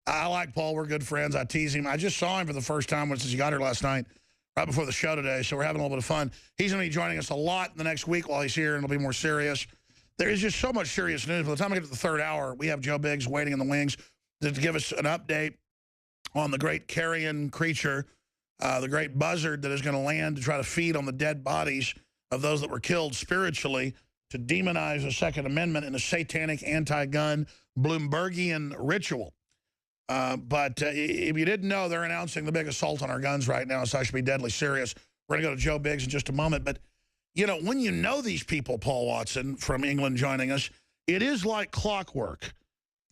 I like Paul. We're good friends. I tease him. I just saw him for the first time since he got here last night, right before the show today, so we're having a little bit of fun. He's going to be joining us a lot in the next week while he's here, and it'll be more serious. There is just so much serious news. By the time we get to the third hour, we have Joe Biggs waiting in the wings to give us an update on the great carrion creature, the great buzzard that is going to land to try to feed on the dead bodies of those that were killed spiritually, to demonize the Second Amendment in a satanic anti-gun Bloombergian ritual. But if you didn't know, they're announcing the big assault on our guns right now, so I should be deadly serious. We're going to go to Joe Biggs in just a moment. But, you know, when you know these people, Paul Watson from England joining us, it is like clockwork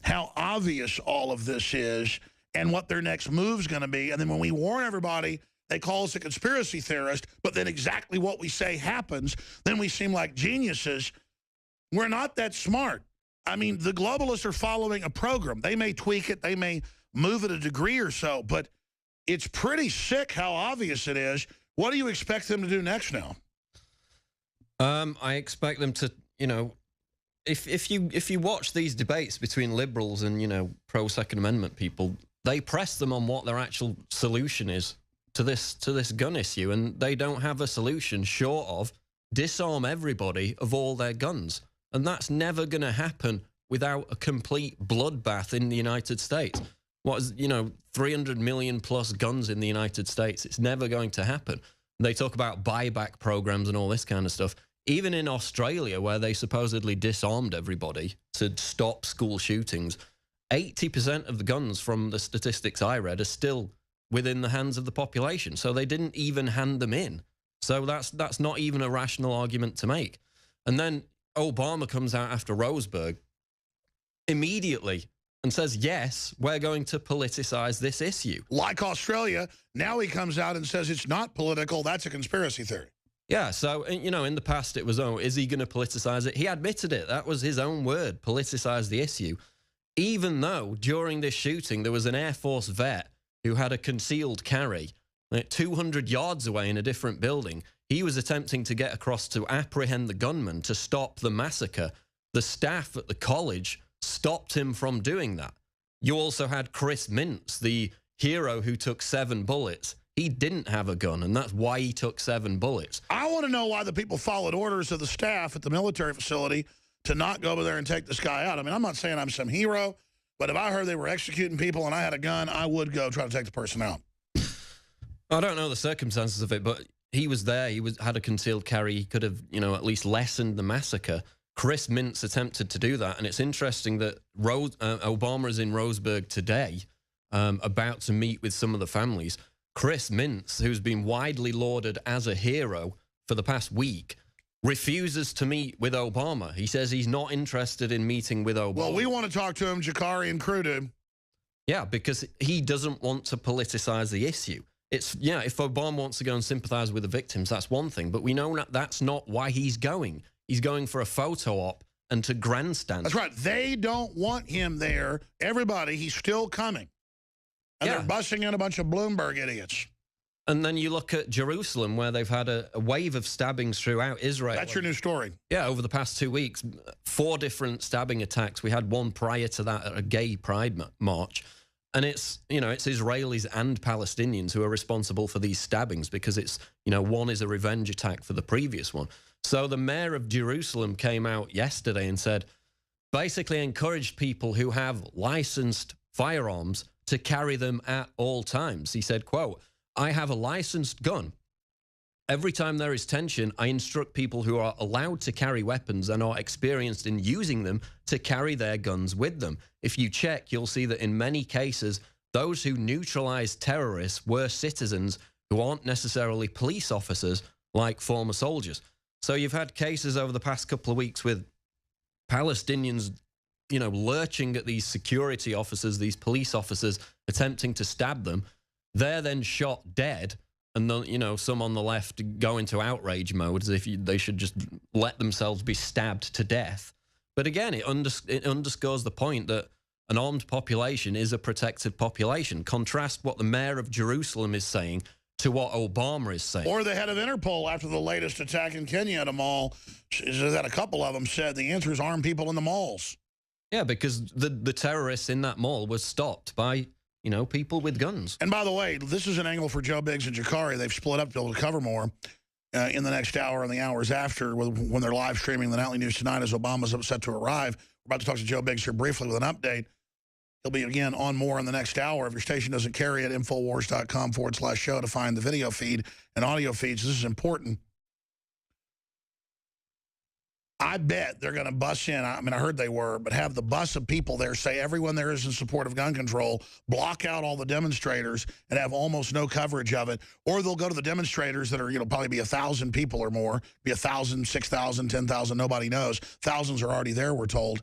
how obvious all of this is and what their next move's going to be. And then when we warn everybody, they call us a conspiracy theorist, but then exactly what we say happens, then we seem like geniuses. We're not that smart. I mean, the globalists are following a program. They may tweak it, they may move it a degree or so, but it's pretty sick how obvious it is. What do you expect them to do next now? I expect them to, you know, if you watch these debates between liberals and, you know, pro-Second Amendment people, they press them on what their actual solution is to this gun issue, and they don't have a solution short of disarm everybody of all their guns. And that's never going to happen without a complete bloodbath in the United States. What is, you know, 300 million plus guns in the United States. It's never going to happen. They talk about buyback programs and all this kind of stuff. Even in Australia, where they supposedly disarmed everybody to stop school shootings, 80% of the guns from the statistics I read are still within the hands of the population. So they didn't even hand them in. So that's not even a rational argument to make. And then Obama comes out after Roseburg immediately and says, yes, we're going to politicize this issue. Like Australia, now he comes out and says it's not political, that's a conspiracy theory. Yeah, so, you know, in the past it was, oh, is he going to politicize it? He admitted it. That was his own word, politicize the issue. Even though during this shooting there was an Air Force vet who had a concealed carry 200 yards away in a different building. He was attempting to get across to apprehend the gunman to stop the massacre. The staff at the college stopped him from doing that. You also had Chris Mintz, the hero who took 7 bullets. He didn't have a gun, and that's why he took 7 bullets. I want to know why the people followed orders of the staff at the military facility to not go over there and take this guy out. I mean, I'm not saying I'm some hero, but if I heard they were executing people and I had a gun, I would go try to take the person out. I don't know the circumstances of it, but he was there. He had a concealed carry. He could have, you know, at least lessened the massacre. Chris Mintz attempted to do that, and it's interesting that Obama is in Roseburg today, about to meet with some of the families. Chris Mintz, who's been widely lauded as a hero for the past week, refuses to meet with Obama. He says he's not interested in meeting with Obama. Well, we want to talk to him, Jakari and crew do. Yeah, because he doesn't want to politicize the issue. It's, yeah, if Obama wants to go and sympathize with the victims, that's one thing. But we know that's not why he's going. He's going for a photo op and to grandstand. That's right. They don't want him there. Everybody, he's still coming. And they're busing in a bunch of Bloomberg idiots. And then you look at Jerusalem, where they've had a wave of stabbings throughout Israel. That's your new story. Yeah, over the past 2 weeks, 4 different stabbing attacks. We had one prior to that at a gay pride march. And it's, you know, it's Israelis and Palestinians who are responsible for these stabbings because it's, you know, one is a revenge attack for the previous one. So the mayor of Jerusalem came out yesterday and said, basically encouraged people who have licensed firearms to carry them at all times. He said, quote, I have a licensed gun. Every time there is tension, I instruct people who are allowed to carry weapons and are experienced in using them to carry their guns with them. If you check, you'll see that in many cases, those who neutralize terrorists were citizens who aren't necessarily police officers like former soldiers. So you've had cases over the past couple of weeks with Palestinians, you know, lurching at these security officers, these police officers, attempting to stab them. They're then shot dead. And, you know, some on the left go into outrage mode as if they should just let themselves be stabbed to death. But again, it underscores the point that an armed population is a protected population. Contrast what the mayor of Jerusalem is saying to what Obama is saying. Or the head of Interpol after the latest attack in Kenya at a mall, that a couple of them said the answer is arm people in the malls. Yeah, because the terrorists in that mall was stopped by, you know, people with guns. And by the way, this is an angle for Joe Biggs and Jakari. They've split up to be able to cover more in the next hour and the hours after when they're live streaming the Nightly News Tonight as Obama's set to arrive. We're about to talk to Joe Biggs here briefly with an update. He'll be, again, on more in the next hour. If your station doesn't carry it, Infowars.com/show to find the video feed and audio feeds. This is important. I bet they're going to bus in. I mean, I heard they were, but have the bus of people there say everyone there is in support of gun control, block out all the demonstrators, and have almost no coverage of it. Or they'll go to the demonstrators that are, you know, probably be 1,000 people or more, be 1,000, 6,000, 10,000, nobody knows. Thousands are already there, we're told.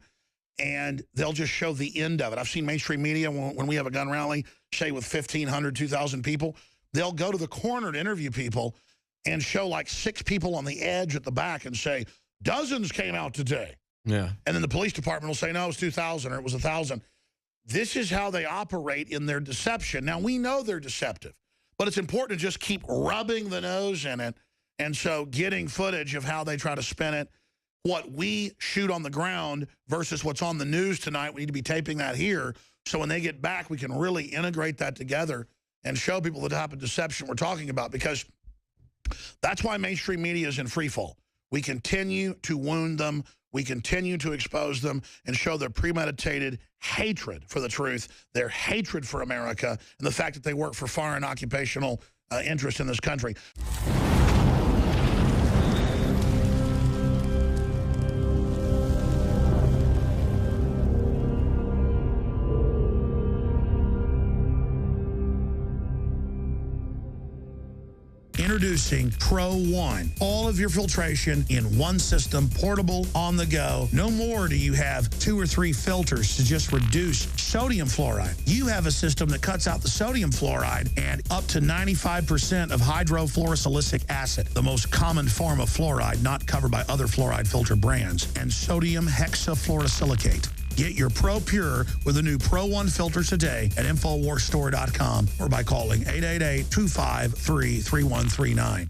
And they'll just show the end of it. I've seen mainstream media, when we have a gun rally, say with 1,500, 2,000 people, they'll go to the corner to interview people and show like 6 people on the edge at the back and say, dozens came out today. Yeah. And then the police department will say, no, it was 2,000 or it was 1,000. This is how they operate in their deception. Now, we know they're deceptive, but it's important to just keep rubbing the nose in it. And so getting footage of how they try to spin it, what we shoot on the ground versus what's on the news tonight, we need to be taping that here. So when they get back, we can really integrate that together and show people the type of deception we're talking about, because that's why mainstream media is in free fall. We continue to wound them. We continue to expose them and show their premeditated hatred for the truth, their hatred for America, and the fact that they work for foreign occupational interests in this country. Introducing Pro One. All of your filtration in one system, portable, on the go. No more do you have 2 or 3 filters to just reduce sodium fluoride. You have a system that cuts out the sodium fluoride and up to 95% of hydrofluorosilicic acid, the most common form of fluoride not covered by other fluoride filter brands, and sodium hexafluorosilicate. Get your Pro Pure with the new Pro One filter today at InfoWarsStore.com or by calling 888-253-3139.